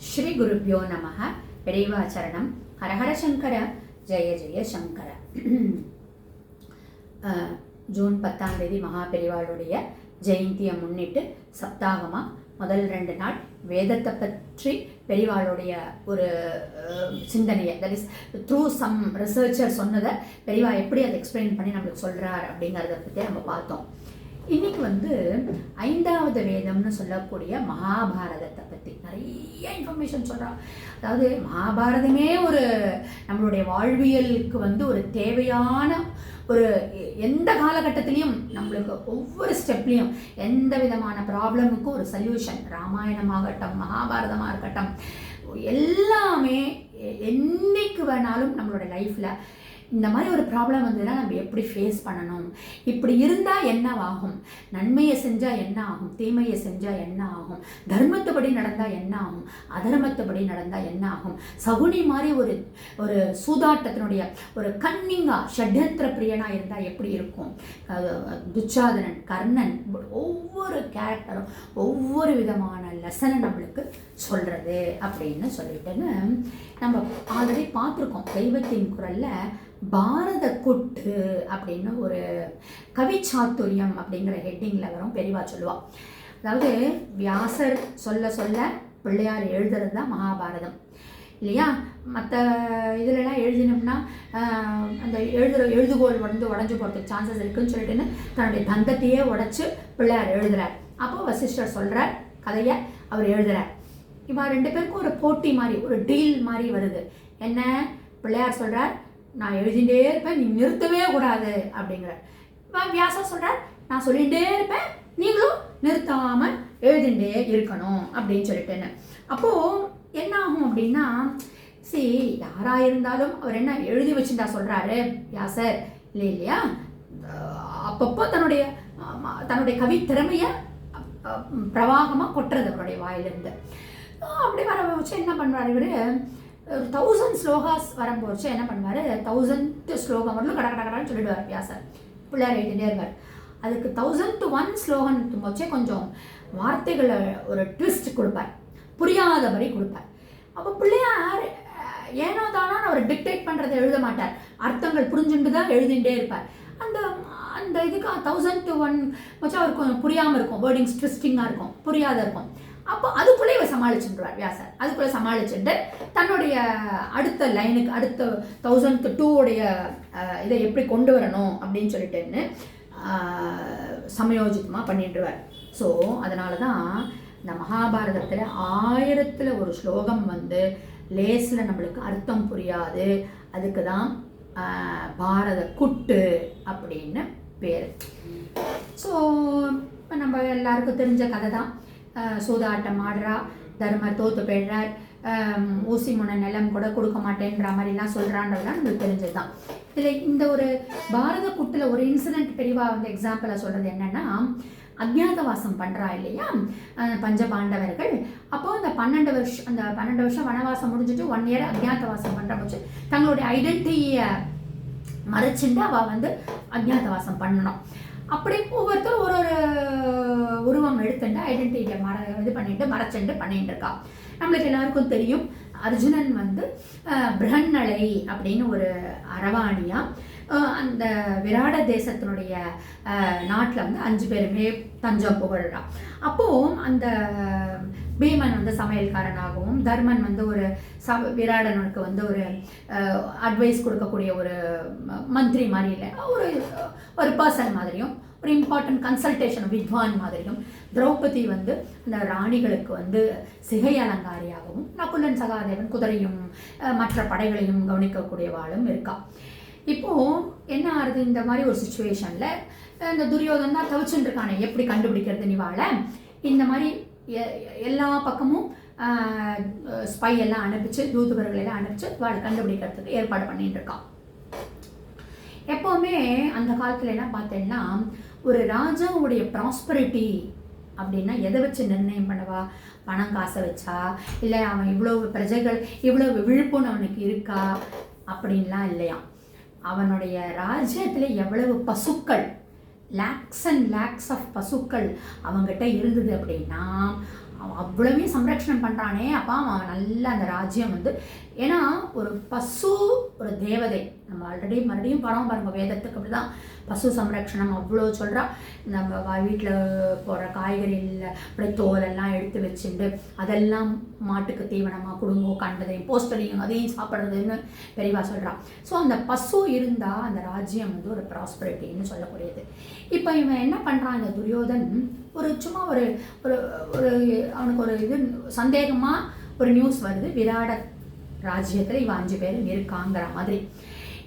ஸ்ரீ குருப்யோ நமः. பெரியவாச்சரணம். ஹரஹர சங்கர, ஜெய ஜெய சங்கர. ஜூன் 10ஆம் தேதி மகா பெரியவாளுடைய ஜெயந்தியை முன்னிட்டு சப்தாகமாக முதல் 2 நாள் வேதத்தை பற்றி பெரியவாளுடைய ஒரு சிந்தனையை, that is through some researcher சொன்னதை பெரியவா எப்படி அதை எக்ஸ்பிளைன் பண்ணி நம்மளுக்கு சொல்கிறார் அப்படிங்கிறத பற்றி நம்ம பார்த்தோம். இன்னைக்கு 5வது வேதம்னு சொல்லக்கூடிய மகாபாரதத்தை பற்றி நிறைய இன்ஃபர்மேஷன் சொல்கிறான். அதாவது மகாபாரதமே ஒரு நம்மளுடைய வாழ்வியலுக்கு ஒரு தேவையான ஒரு எந்த காலகட்டத்திலையும் நம்மளுக்கு ஒவ்வொரு ஸ்டெப்லேயும் எந்த விதமான ப்ராப்ளமுக்கும் ஒரு சொல்யூஷன், ராமாயணமாகட்டும் மகாபாரதமாக இருக்கட்டும், எல்லாமே என்னைக்கு வேணாலும் நம்மளோட லைஃப்பில் இந்த மாதிரி ஒரு ப்ராப்ளம் வந்ததுன்னா நம்ம எப்படி ஃபேஸ் பண்ணணும், இப்படி இருந்தால் என்ன ஆகும், நன்மையை செஞ்சால் என்ன ஆகும், தீமையை செஞ்சால் என்ன ஆகும், தர்மத்தைப்படி நடந்தால் என்ன ஆகும், அதர்மத்தைப்படி நடந்தால் என்ன ஆகும், சகுனி மாதிரி ஒரு சூதாட்டத்தினுடைய ஒரு கன்னிங்காக ஷட்யந்திர பிரியனாக இருந்தால் எப்படி இருக்கும், துச்சாதனன், கர்ணன், ஒவ்வொரு கேரக்டரும் ஒவ்வொரு விதமான லெசனை நம்மளுக்கு சொல்கிறது அப்படின்னு சொல்லிட்டுன்னு நம்ம ஆல்ரெடி பார்த்துருக்கோம். தெய்வத்தின் குரலில் பாரத குட்டு அப்படின்னு ஒரு கவிச்சாத்துரியம் அப்படிங்கிற ஹெட்டிங்கில் வரும். பெரியவா சொல்லுவாள், அதாவது வியாசர் சொல்ல சொல்ல பிள்ளையார் எழுதுறது தான் மகாபாரதம் இல்லையா. மற்ற இதிலெல்லாம் எழுதினோம்னா அந்த எழுதுகோள் உடஞ்சி போகிறதுக்கு சான்சஸ் இருக்குதுன்னு சொல்லிட்டுன்னு தன்னுடைய தந்தத்தையே உடைச்சி பிள்ளையார் எழுதுகிறார். அப்போ வசிஷ்டர் சொல்கிறார் கதையை, அவர் எழுதுகிறார். இவா 2 பேருக்கும் ஒரு போட்டி மாதிரி, ஒரு டீல் மாதிரி வருது. என்ன, பிள்ளையார் சொல்கிறார் நான் எழுதிகிட்டே இருப்பேன், நீ நிறுத்தவே கூடாது அப்படிங்கிறார். வியாசர் சொல்கிறார் நான் சொல்லிகிட்டே இருப்பேன், நீங்களும் நிறுத்தாமல் எழுதிகிட்டே இருக்கணும் அப்படின்னு சொல்லிட்டேன்னு. அப்போது என்ன ஆகும் அப்படின்னா, யாராக இருந்தாலும் அவர் என்ன எழுதி வச்சுட்டா சொல்கிறாரு வியாசர் இல்லையா. அப்பப்போ தன்னுடைய கவி திறமையை பிரவாகமாக கொட்டுறது அவருடைய வாயிலிருந்து. அப்படி வர வச்சு என்ன பண்ணுவார் இவர், 1000 ஸ்லோகாஸ் வரும்போது என்ன பண்ணுவார், 1000th ஸ்லோகம் வரலும் கடன்னு சொல்லிடுவார் வியாசர். பிள்ளையார் எழுதிட்டே இருவார். அதுக்கு 1001 ஸ்லோகம் போச்சே கொஞ்சம் வார்த்தைகளை ஒரு ட்விஸ்ட் கொடுப்பார், புரியாதபடி கொடுப்பார். அப்போ பிள்ளையார் ஏனோ தானோ அவர் டிக்டேட் பண்ணுறதை எழுத மாட்டார், அர்த்தங்கள் புரிஞ்சுட்டு தான் எழுதிகிட்டே இருப்பார். அந்த இதுக்கு 1001 வச்சா அவருக்கு கொஞ்சம் புரியாமல் இருக்கும், வேர்டிங்ஸ் ட்விஸ்டிங்காக இருக்கும், புரியாத இருக்கும். அப்போ அதுக்குள்ளே இவர் சமாளிச்சுட்டுருவார் வியாசர். அதுக்குள்ளே சமாளிச்சுட்டு தன்னுடைய அடுத்த லைனுக்கு, அடுத்த 1002 இதை எப்படி கொண்டு வரணும் அப்படின்னு சொல்லிட்டுன்னு சமயோஜிதமாக பண்ணிட்டுருவார். ஸோ அதனால தான் இந்த மகாபாரதத்தில் 1000ல் ஒரு ஸ்லோகம் லேஸில் நம்மளுக்கு அர்த்தம் புரியாது. அதுக்கு தான் பாரத குட்டு அப்படின்னு பேர். ஸோ நம்ம எல்லாருக்கும் தெரிஞ்ச கதை தான். சூதாட்டம் ஆடுறா, தர்மர் தோத்து போயிடுறார், ஊசி முனை நிலம் கூட கொடுக்க மாட்டேன்ற மாதிரிலாம் சொல்கிறான்றதுலாம் நம்மளுக்கு தெரிஞ்சது தான். இதில் இந்த ஒரு பாரத குட்டில் ஒரு இன்சிடெண்ட் பெரியவா எக்ஸாம்பிளாக சொல்கிறது என்னென்னா, அஜ்ஞாதவாசம் பண்ணுறா இல்லையா பஞ்சபாண்டவர்கள். அப்போது அந்த 12 வருஷம் வனவாசம் முடிஞ்சுட்டு 1 year அஜ்ஞாதவாசம் பண்ணுற போச்சு தங்களுடைய ஐடென்டிட்டியை மறைச்சுட்டு அவள் அஜ்ஞாதவாசம் பண்ணணும். அப்படி ஒவ்வொருத்தரும் ஒரு உருவம் எடுத்துட்டு ஐடென்டிட்டியை இது பண்ணிட்டு மறைச்சுட்டு பண்ணிட்டு இருக்கா. நம்மளுக்கு எல்லாருக்கும் தெரியும், அர்ஜுனன் பிரஹன்னலை அப்படின்னு ஒரு அரவாணியா அந்த விராட தேசத்தினுடைய நாட்டில் 5 பேருமே தஞ்சம் புகழ்றான். அப்போது அந்த பீமன் சமையல்காரனாகவும், தர்மன் ஒரு விராடனுக்கு ஒரு அட்வைஸ் கொடுக்கக்கூடிய ஒரு மந்திரி மாதிரி இல்லை, ஒரு பர்சன் மாதிரியும், ஒரு இம்பார்ட்டன்ட் கன்சல்டேஷன் வித்வான் மாதிரியும், திரௌபதி அந்த ராணிகளுக்கு சிகை அலங்காரியாகவும், நகுலன் சகாதேவன் குதிரையும் மற்ற படைகளையும் கவனிக்கக்கூடியவாளும் இருக்கா. இப்போது என்ன ஆகுது, இந்த மாதிரி ஒரு சுச்சுவேஷனில் இந்த துரியோதன் தான் தவிச்சுட்டு இருக்கானே, எப்படி கண்டுபிடிக்கிறது நீவாளை, இந்த மாதிரி எல்லா பக்கமும் ஸ்பை எல்லாம் அனுப்பிச்சு, தூதுவர்கள் எல்லாம் அனுப்பிச்சு வாழை கண்டுபிடிக்கிறதுக்கு ஏற்பாடு பண்ணிட்டு இருக்கான். எப்போவுமே அந்த காலத்தில் என்ன பார்த்தேன்னா, ஒரு ராஜாவுடைய ப்ராஸ்பரிட்டி அப்படின்னா எதை வச்சு நிர்ணயம் பண்ணவா, பணம் காசை வச்சா, இல்லை அவன் இவ்வளவு பிரஜைகள் இவ்வளவு விழுப்புண் அவனுக்கு இருக்கா அப்படின்லாம் இல்லையா. அவனுடைய ராஜ்யத்தில் எவ்வளவு பசுக்கள், லேக்ஸ் அண்ட் லேக்ஸ் ஆஃப் பசுக்கள் அவங்ககிட்ட இருந்தது அப்படின்னா அவன் அவ்வளவையும் சம்ரக்ஷணம் பண்ணுறானே, அப்போ அவன் நல்லா அந்த ராஜ்யம் வந்து, ஏன்னா ஒரு பசு ஒரு தேவதை. நம்ம ஆல்ரெடி மறுபடியும் படம் பாருங்க, வேதத்துக்கு அப்படி தான் பசு சம்ரக்ஷணம் அவ்வளோ சொல்கிறா. நம்ம வீட்டில் போடுற காய்கறியில் அப்படியே தோலெல்லாம் எடுத்து வச்சுட்டு அதெல்லாம் மாட்டுக்கு தீவனமாக கொடுங்கோ, கண்டதையும் போஸ்டரையும் அதையும் சாப்பிட்றதுன்னு பெரியவா சொல்கிறா. ஸோ அந்த பசு இருந்தால் அந்த ராஜ்யம் வந்து ஒரு ப்ராஸ்பரிட்டின்னு சொல்லக்கூடியது. இப்போ இவன் என்ன பண்ணுறான், இந்த துரியோதன் ஒரு சும்மா ஒரு ஒரு அவனுக்கு ஒரு இது சந்தேகமாக ஒரு நியூஸ் வருது, விராட ராஜ்யத்தில் இவன் 5 பேர் இருக்காங்கிற மாதிரி.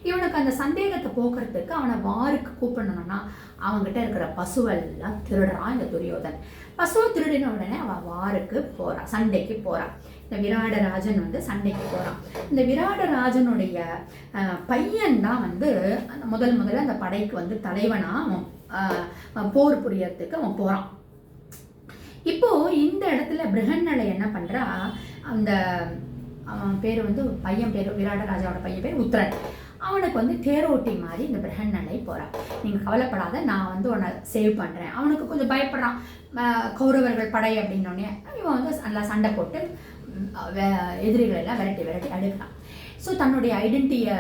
இவனுக்கு அந்த சந்தேகத்தை போக்குறதுக்கு அவனை வாருக்கு கூப்பிடணும்னா அவங்ககிட்ட இருக்கிற பசுவெல்லாம் திருடுறான் இந்த துரியோதன். பசுவை திருடின உடனே அவன் வாருக்கு போகிறான், சண்டைக்கு போகிறான். இந்த விராடராஜன் வந்து சண்டைக்கு போகிறான். இந்த விராடராஜனுடைய பையன்தான் வந்து முதல்ல அந்த படைக்கு வந்து தலைவனாக அவன் போர் புரியறதுக்கு அவன் போகிறான். இப்போது இந்த இடத்துல பிருஹன்னலை என்ன பண்ணுறா, அந்த அவன் பேர் வந்து பையன் பேர் விராடராஜாவோட பையன் பேர் உத்தரன். அவனுக்கு வந்து தேரோட்டி மாதிரி இந்த பிருஹன்னலை போகிறான். நீங்கள் கவலைப்படாத, நான் வந்து உன்னை சேவ் பண்ணுறேன். அவனுக்கு கொஞ்சம் பயப்படுறான், கௌரவர்கள் படை அப்படின்னோடனே இவன் வந்து நல்லா சண்டை போட்டு எதிரிகளெல்லாம் விரட்டி அடுக்கிறான். ஸோ தன்னுடைய ஐடென்டிட்டியை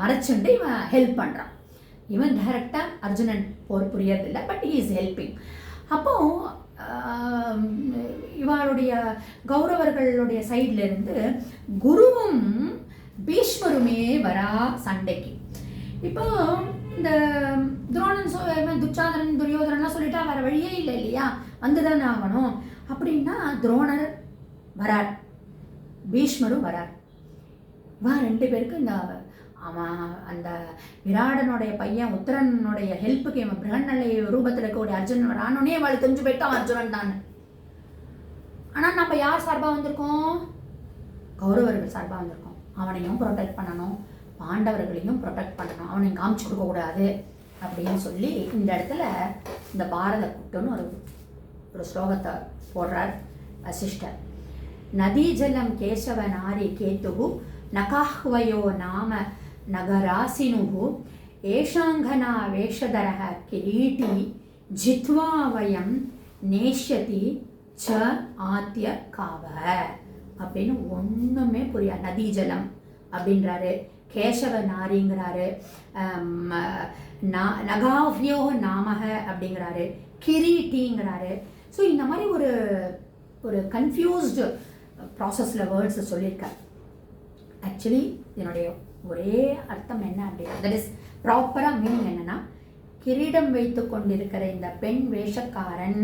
மறைச்சுட்டு இவன் ஹெல்ப் பண்ணுறான். இவன் டைரக்டாக அர்ஜுனன் போர் புரியறதில்லை, பட் ஹி இஸ் ஹெல்பிங். அப்போது இவளுடைய கௌரவர்களுடைய சைட்ல இருந்து குருவும் பீஷ்மருமே வரா சண்டைக்கு. இப்போ இந்த துரோணன் துச்சாதனன் துரியோதனன்லாம் சொல்லிட்டா வேற வழியே இல்லை இல்லையா, வந்துதானே ஆகணும். அப்படின்னா துரோணர் வரார், பீஷ்மரும் வரார். வா 2 பேருக்கு இந்த அவன் அந்த விராடனுடைய பையன் உத்தரனுடைய ஹெல்ப்புக்கு இவன் பிருஹன்னலை ரூபத்தில் இருக்கக்கூடிய அர்ஜுனன் வரானோடனே அவள் தெரிஞ்சு போயிட்டான் அர்ஜுனன் தான். ஆனால் நம்ம யார் சார்பாக வந்திருக்கோம், கௌரவர்கள் சார்பாக வந்திருக்கோம். அவனையும் ப்ரொடெக்ட் பண்ணணும், பாண்டவர்களையும் ப்ரொடெக்ட் பண்ணணும், அவனையும் காமிச்சு கொடுக்கக்கூடாது அப்படின்னு சொல்லி இந்த இடத்துல இந்த பாரத குட்டுன்னு ஒரு ஸ்லோகத்தை போடுறார் வசிஷ்டர். நதி ஜலம் கேசவ நாரி கேத்துகு நகாஹ்வயோ நாம நகராசினுகு ஏஷாங்கனா வேஷதரஹ கிரீட்டி ஜித்வா வயம் நேஷ்யதி ச ஆத்ய காவ அப்படின்னு ஒன்றுமே புரியாது. நதி ஜலம் அப்படின்றாரு, கேசவ நாரிங்கிறாரு, நகாவ்யோ நாமக அப்படிங்கிறாரு, கிரீட்டிங்கிறாரு. ஸோ இந்த மாதிரி ஒரு கன்ஃபியூஸ்டு ப்ராசஸில் வேர்ட்ஸை சொல்லியிருக்கார். ஆக்சுவலி இதனுடைய ஒரே அர்த்தம் என்ன அப்படின்னா, தட் இஸ் ப்ராப்பராக மீனிங் என்னென்னா, கிரீடம் வைத்து கொண்டிருக்கிற இந்த பெண் வேஷக்காரன்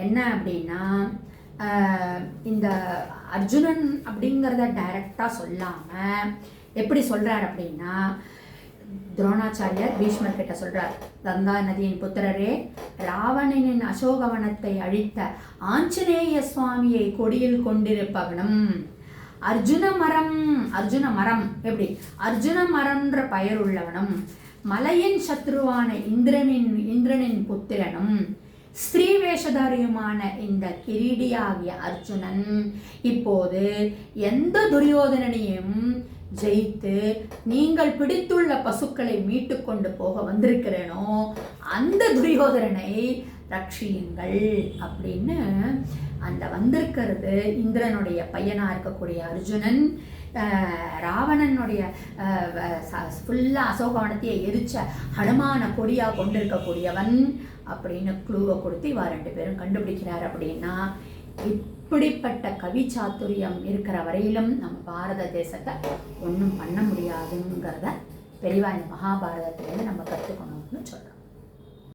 என்ன அப்படின்னா, இந்த அர்ஜுனன் அப்படிங்கிறத டைரக்டாக சொல்லாமல் எப்படி சொல்கிறார் அப்படின்னா, துரோணாச்சாரியர் பீஷ்மர் கிட்ட சொல்கிறார், கங்கா நதியின் புத்திரரே, ராவணனின் அசோகவனத்தை அழித்த ஆஞ்சநேய சுவாமியை கொடியில் கொண்டிருப்பவனும் அர்ஜுன மரம் எப்படி அர்ஜுன மரம்ன்ற பெயர் உள்ளவனும் மலையின் சத்ருவான இந்திரனின் புத்திரனும் ஸ்திரீ வேஷதாரியுமான இந்த கிரீடியாகிய அர்ஜுனன் இப்போது எந்த துரியோதனனையும் ஜெயித்து நீங்கள் பிடித்துள்ள பசுக்களை மீட்டு கொண்டு போக வந்திருக்கிறேனோ அந்த துரியோதனனை ரட்சியுங்கள் அப்படின்னு. அந்த வந்திருக்கிறது இந்திரனுடைய பையனாக இருக்கக்கூடிய அர்ஜுனன், ராவணனுடைய ஃபுல்லாக அசோகவனத்தையே எரிச்ச ஹனுமான கொடியாக கொண்டிருக்கக்கூடியவன் அப்படின்னு க்ளூவை கொடுத்து இவா 2 பேரும் கண்டுபிடிக்கிறார். அப்படின்னா இப்படிப்பட்ட கவி சாத்துரியம் இருக்கிற வரையிலும் நம்ம பாரத தேசத்தை ஒன்றும் பண்ண முடியாதுங்கிறத பெரியவா இந்த மகாபாரதத்திலேருந்து நம்ம கற்றுக்கணும்னு சொல்கிறோம்.